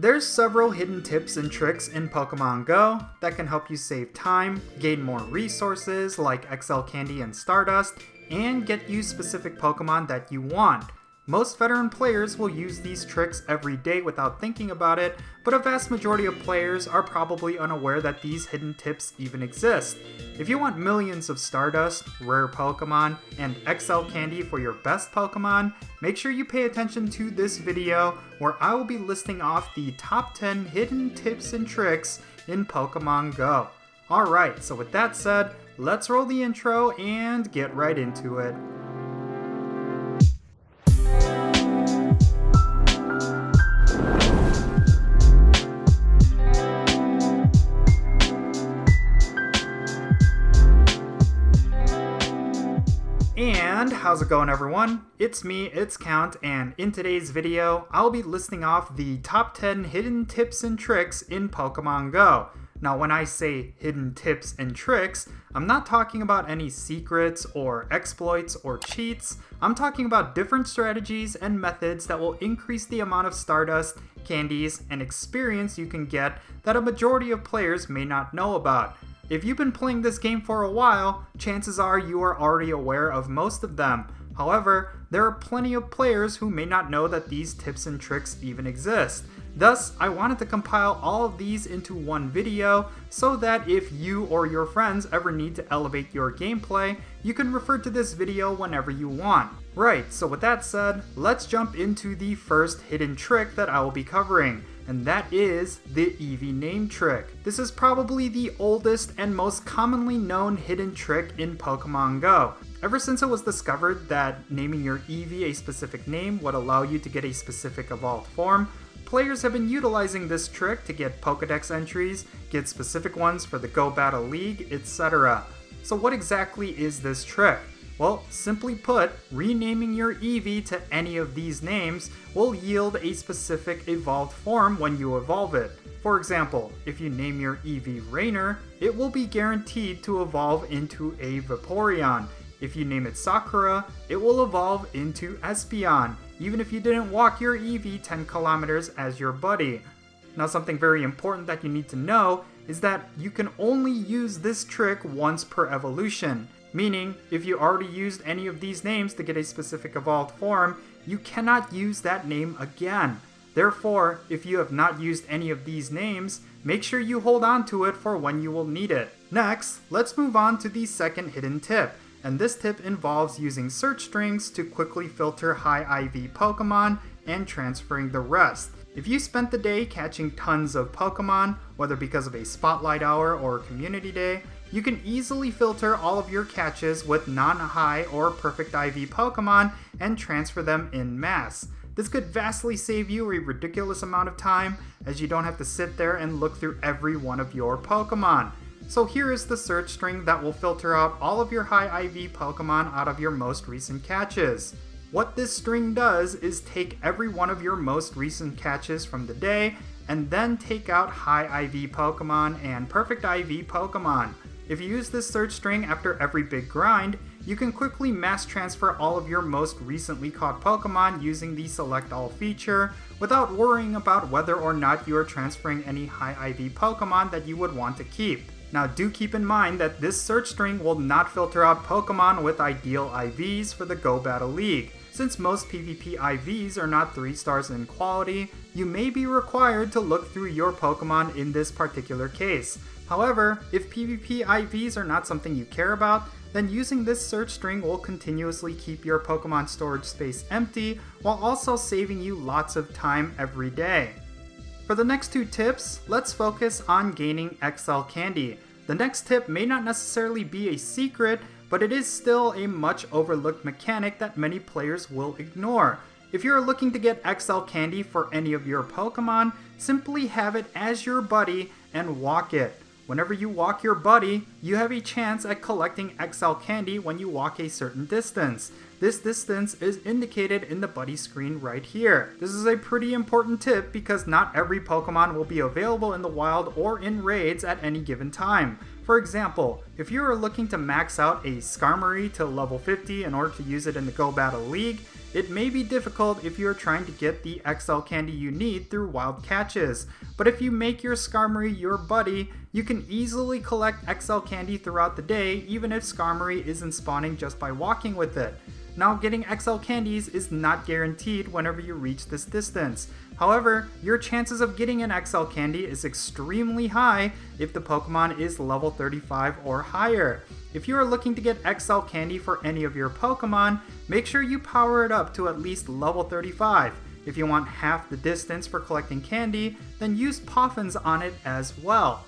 There's several hidden tips and tricks in Pokemon Go that can help you save time, gain more resources like XL Candy and Stardust, and get you specific Pokemon that you want. Most veteran players will use these tricks every day without thinking about it, but a vast majority of players are probably unaware that these hidden tips even exist. If you want millions of Stardust, rare Pokemon, and XL Candy for your best Pokemon, make sure you pay attention to this video where I will be listing off the top 10 hidden tips and tricks in Pokemon Go. Alright, so with that said, let's roll the intro and get right into it. And how's it going, everyone? It's me, it's Count, and in today's video, I'll be listing off the top 10 hidden tips and tricks in Pokemon Go. Now, when I say hidden tips and tricks, I'm not talking about any secrets or exploits or cheats. I'm talking about different strategies and methods that will increase the amount of Stardust, candies, and experience you can get that a majority of players may not know about. If you've been playing this game for a while, chances are you are already aware of most of them. However, there are plenty of players who may not know that these tips and tricks even exist. Thus, I wanted to compile all of these into one video so that if you or your friends ever need to elevate your gameplay, you can refer to this video whenever you want. Right, so with that said, let's jump into the first hidden trick that I will be covering, and that is the Eevee name trick. This is probably the oldest and most commonly known hidden trick in Pokemon Go. Ever since it was discovered that naming your Eevee a specific name would allow you to get a specific evolved form, players have been utilizing this trick to get Pokedex entries, get specific ones for the Go Battle League, etc. So what exactly is this trick? Well, simply put, renaming your Eevee to any of these names will yield a specific evolved form when you evolve it. For example, if you name your Eevee Rainer, it will be guaranteed to evolve into a Vaporeon. If you name it Sakura, it will evolve into Espeon, even if you didn't walk your Eevee 10 kilometers as your buddy. Now, something very important that you need to know is that you can only use this trick once per evolution. Meaning, if you already used any of these names to get a specific evolved form, you cannot use that name again. Therefore, if you have not used any of these names, make sure you hold on to it for when you will need it. Next, let's move on to the second hidden tip, and this tip involves using search strings to quickly filter high IV Pokemon and transferring the rest. If you spent the day catching tons of Pokemon, whether because of a spotlight hour or community day, you can easily filter all of your catches with non-high or perfect IV Pokemon and transfer them en masse. This could vastly save you a ridiculous amount of time, as you don't have to sit there and look through every one of your Pokemon. So here is the search string that will filter out all of your high IV Pokemon out of your most recent catches. What this string does is take every one of your most recent catches from the day and then take out high IV Pokemon and perfect IV Pokemon. If you use this search string after every big grind, you can quickly mass transfer all of your most recently caught Pokemon using the Select All feature without worrying about whether or not you are transferring any high IV Pokemon that you would want to keep. Now, do keep in mind that this search string will not filter out Pokemon with ideal IVs for the Go Battle League. Since most PvP IVs are not 3 stars in quality, you may be required to look through your Pokemon in this particular case. However, if PvP IVs are not something you care about, then using this search string will continuously keep your Pokemon storage space empty while also saving you lots of time every day. For the next 2 tips, let's focus on gaining XL Candy. The next tip may not necessarily be a secret, but it is still a much overlooked mechanic that many players will ignore. If you're looking to get XL Candy for any of your Pokemon, simply have it as your buddy and walk it. Whenever you walk your buddy, you have a chance at collecting XL Candy when you walk a certain distance. This distance is indicated in the buddy screen right here. This is a pretty important tip because not every Pokemon will be available in the wild or in raids at any given time. For example, if you are looking to max out a Skarmory to level 50 in order to use it in the Go Battle League, It may be difficult if you are trying to get the XL candy you need through wild catches, but if you make your Skarmory your buddy, you can easily collect XL candy throughout the day even if Skarmory isn't spawning just by walking with it. Now, getting XL candies is not guaranteed whenever you reach this distance. However, your chances of getting an XL candy is extremely high if the Pokemon is level 35 or higher. If you are looking to get XL candy for any of your Pokemon, make sure you power it up to at least level 35. If you want half the distance for collecting candy, then use Poffins on it as well.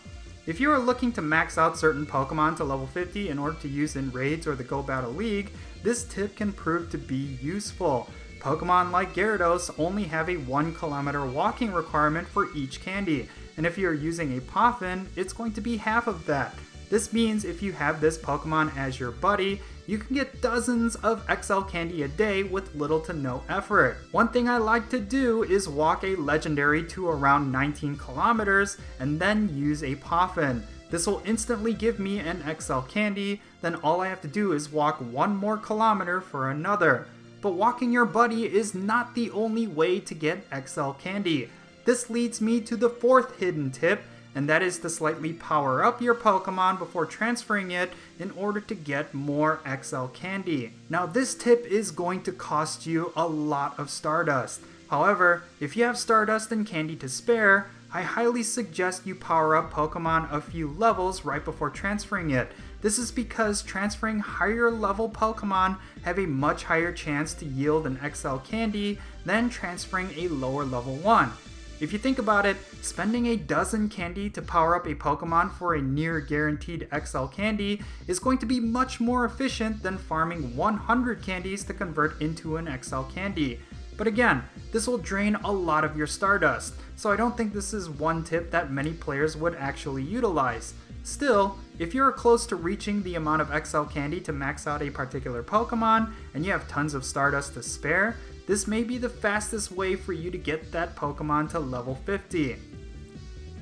If you are looking to max out certain Pokemon to level 50 in order to use in raids or the Go Battle League, this tip can prove to be useful. Pokemon like Gyarados only have a 1 kilometer walking requirement for each candy, and if you're using a Poffin, it's going to be half of that. This means if you have this Pokemon as your buddy, you can get dozens of XL candy a day with little to no effort. One thing I like to do is walk a legendary to around 19 kilometers and then use a Poffin. This will instantly give me an XL candy, then all I have to do is walk 1 more kilometer for another. But walking your buddy is not the only way to get XL candy. This leads me to the 4th hidden tip, and that is to slightly power up your Pokemon before transferring it in order to get more XL candy. Now, this tip is going to cost you a lot of Stardust. However, if you have Stardust and candy to spare, I highly suggest you power up Pokemon a few levels right before transferring it. This is because transferring higher level Pokemon have a much higher chance to yield an XL candy than transferring a lower level one. If you think about it, spending a dozen candy to power up a Pokemon for a near guaranteed XL candy is going to be much more efficient than farming 100 candies to convert into an XL candy. But again, this will drain a lot of your Stardust, so I don't think this is one tip that many players would actually utilize. Still, if you're close to reaching the amount of XL candy to max out a particular Pokemon, and you have tons of Stardust to spare, this may be the fastest way for you to get that Pokemon to level 50.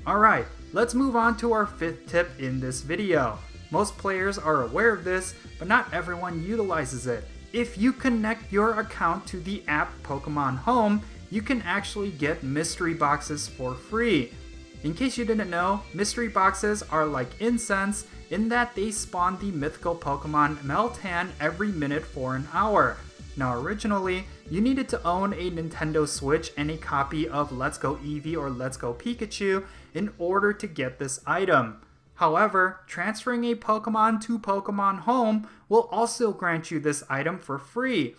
Alright, let's move on to our 5th tip in this video. Most players are aware of this, but not everyone utilizes it. If you connect your account to the app Pokemon Home, you can actually get mystery boxes for free. In case you didn't know, mystery boxes are like incense in that they spawn the mythical Pokemon Meltan every minute for an hour. Now originally, you needed to own a Nintendo Switch and a copy of Let's Go Eevee or Let's Go Pikachu in order to get this item. However, transferring a Pokemon to Pokemon Home will also grant you this item for free.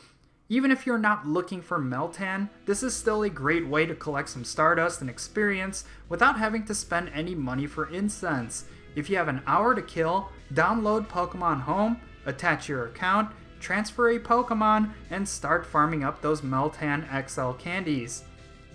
Even if you're not looking for Meltan, this is still a great way to collect some Stardust and experience without having to spend any money for incense. If you have an hour to kill, download Pokemon Home, attach your account, transfer a Pokemon, and start farming up those Meltan XL candies.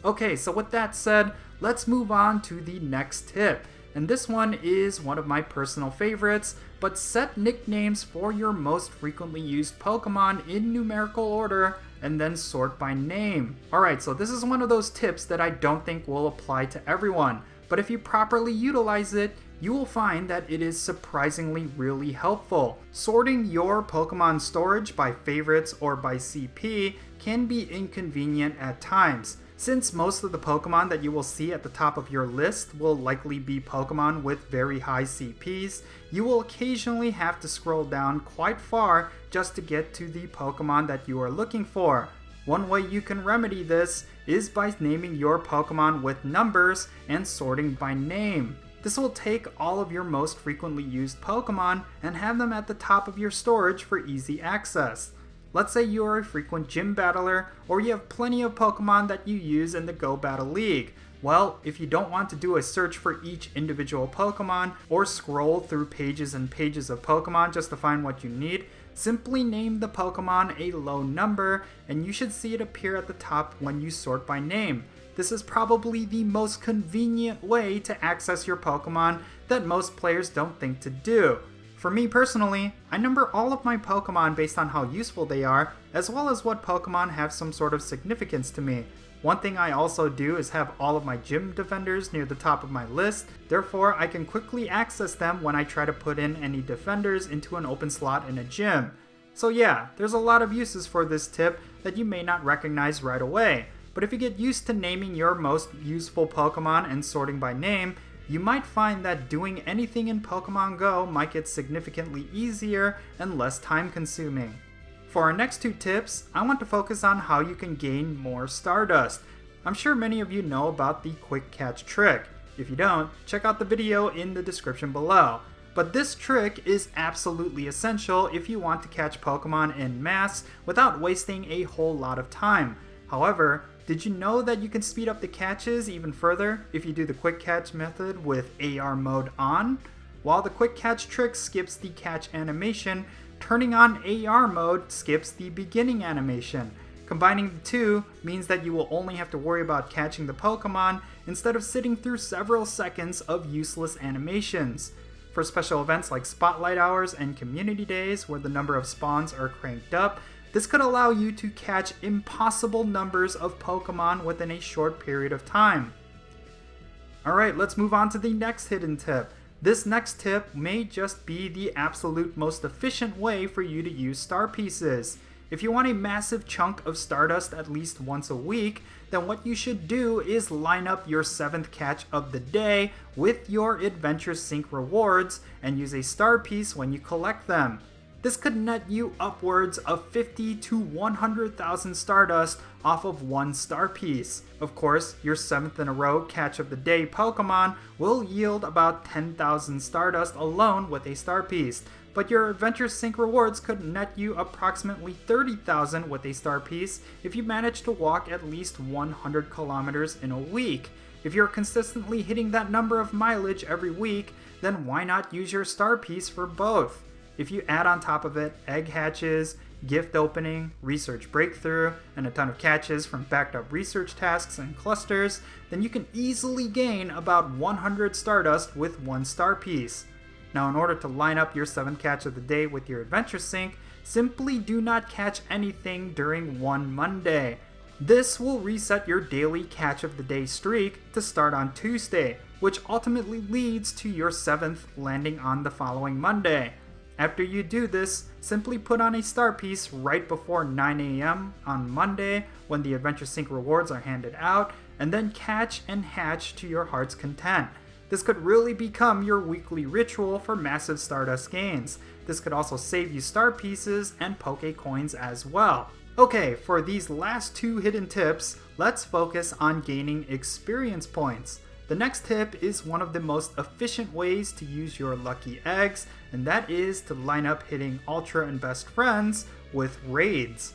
Okay, so with that said, let's move on to the next tip. And this one is one of my personal favorites, but set nicknames for your most frequently used Pokemon in numerical order and then sort by name. Alright, so this is one of those tips that I don't think will apply to everyone, but if you properly utilize it, you will find that it is surprisingly really helpful. Sorting your Pokemon storage by favorites or by CP can be inconvenient at times. Since most of the Pokemon that you will see at the top of your list will likely be Pokemon with very high CPs, you will occasionally have to scroll down quite far just to get to the Pokemon that you are looking for. One way you can remedy this is by naming your Pokemon with numbers and sorting by name. This will take all of your most frequently used Pokemon and have them at the top of your storage for easy access. Let's say you are a frequent gym battler, or you have plenty of Pokemon that you use in the Go Battle League. Well, if you don't want to do a search for each individual Pokemon, or scroll through pages and pages of Pokemon just to find what you need, simply name the Pokemon a low number, and you should see it appear at the top when you sort by name. This is probably the most convenient way to access your Pokemon that most players don't think to do. For me personally, I number all of my Pokemon based on how useful they are, as well as what Pokemon have some sort of significance to me. One thing I also do is have all of my gym defenders near the top of my list, therefore I can quickly access them when I try to put in any defenders into an open slot in a gym. So yeah, there's a lot of uses for this tip that you may not recognize right away, but if you get used to naming your most useful Pokemon and sorting by name, you might find that doing anything in Pokemon Go might get significantly easier and less time consuming. For our next two tips, I want to focus on how you can gain more Stardust. I'm sure many of you know about the Quick Catch trick. If you don't, check out the video in the description below. But this trick is absolutely essential if you want to catch Pokemon en masse without wasting a whole lot of time. However, did you know that you can speed up the catches even further if you do the Quick Catch method with AR mode on? While the Quick Catch trick skips the catch animation, turning on AR mode skips the beginning animation. Combining the two means that you will only have to worry about catching the Pokemon instead of sitting through several seconds of useless animations. For special events like Spotlight Hours and Community Days where the number of spawns are cranked up, this could allow you to catch impossible numbers of Pokemon within a short period of time. Alright, let's move on to the next hidden tip. This next tip may just be the absolute most efficient way for you to use star pieces. If you want a massive chunk of Stardust at least once a week, then what you should do is line up your 7th catch of the day with your Adventure Sync rewards and use a star piece when you collect them. This could net you upwards of 50 to 100,000 Stardust off of one star piece. Of course, your 7th in a row catch of the day Pokemon will yield about 10,000 Stardust alone with a star piece, but your Adventure Sync rewards could net you approximately 30,000 with a star piece if you manage to walk at least 100 kilometers in a week. If you're consistently hitting that number of mileage every week, then why not use your star piece for both? If you add on top of it egg hatches, gift opening, research breakthrough, and a ton of catches from backed up research tasks and clusters, then you can easily gain about 100 Stardust with one star piece. Now in order to line up your 7th catch of the day with your Adventure Sync, simply do not catch anything during one Monday. This will reset your daily catch of the day streak to start on Tuesday, which ultimately leads to your 7th landing on the following Monday. After you do this, simply put on a star piece right before 9 AM on Monday when the Adventure Sync rewards are handed out, and then catch and hatch to your heart's content. This could really become your weekly ritual for massive Stardust gains. This could also save you star pieces and Poke Coins as well. Okay, for these last two hidden tips, let's focus on gaining experience points. The next tip is one of the most efficient ways to use your lucky eggs, and that is to line up hitting Ultra and Best Friends with raids.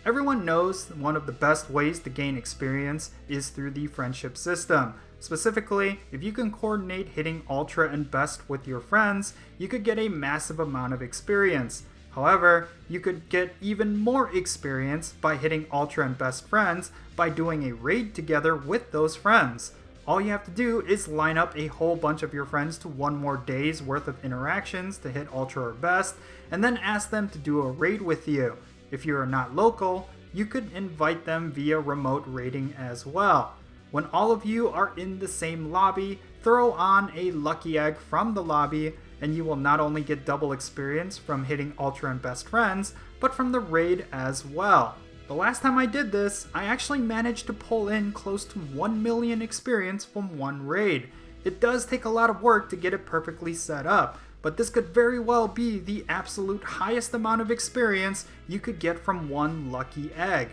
Everyone knows one of the best ways to gain experience is through the friendship system. Specifically, if you can coordinate hitting Ultra and Best with your friends, you could get a massive amount of experience. However, you could get even more experience by hitting Ultra and Best Friends by doing a raid together with those friends. All you have to do is line up a whole bunch of your friends to one more day's worth of interactions to hit Ultra or Best, and then ask them to do a raid with you. If you are not local, you could invite them via remote raiding as well. When all of you are in the same lobby, throw on a lucky egg from the lobby, and you will not only get double experience from hitting Ultra and Best Friends, but from the raid as well. The last time I did this, I actually managed to pull in close to 1 million experience from one raid. It does take a lot of work to get it perfectly set up, but this could very well be the absolute highest amount of experience you could get from one lucky egg.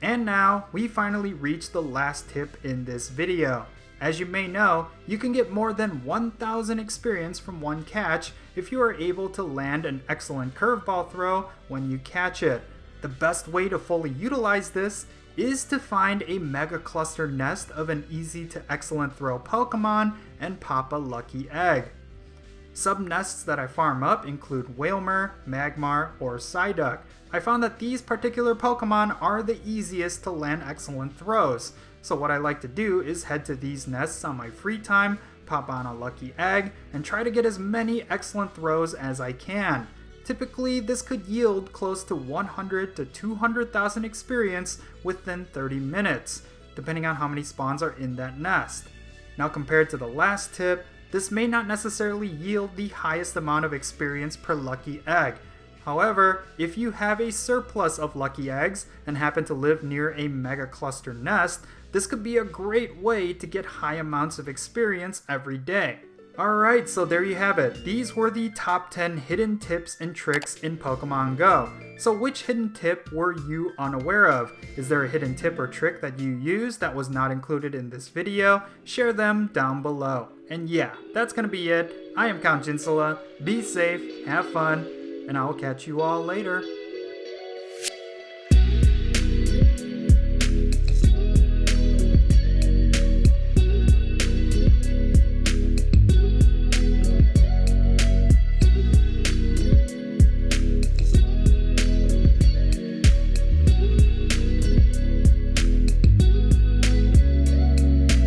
And now, we finally reached the last tip in this video. As you may know, you can get more than 1,000 experience from one catch if you are able to land an excellent curveball throw when you catch it. The best way to fully utilize this is to find a Mega Cluster nest of an easy to excellent throw Pokemon and pop a lucky egg. Sub-nests that I farm up include Wailmer, Magmar, or Psyduck. I found that these particular Pokemon are the easiest to land excellent throws, so what I like to do is head to these nests on my free time, pop on a lucky egg, and try to get as many excellent throws as I can. Typically, this could yield close to 100 to 200,000 experience within 30 minutes, depending on how many spawns are in that nest. Now compared to the last tip, this may not necessarily yield the highest amount of experience per lucky egg. However, if you have a surplus of lucky eggs and happen to live near a mega cluster nest, this could be a great way to get high amounts of experience every day. Alright, so there you have it. These were the top 10 hidden tips and tricks in Pokemon Go. So which hidden tip were you unaware of? Is there a hidden tip or trick that you used that was not included in this video? Share them down below. And yeah, that's gonna be it. I am Count Jinsala. Be safe, have fun, and I will catch you all later.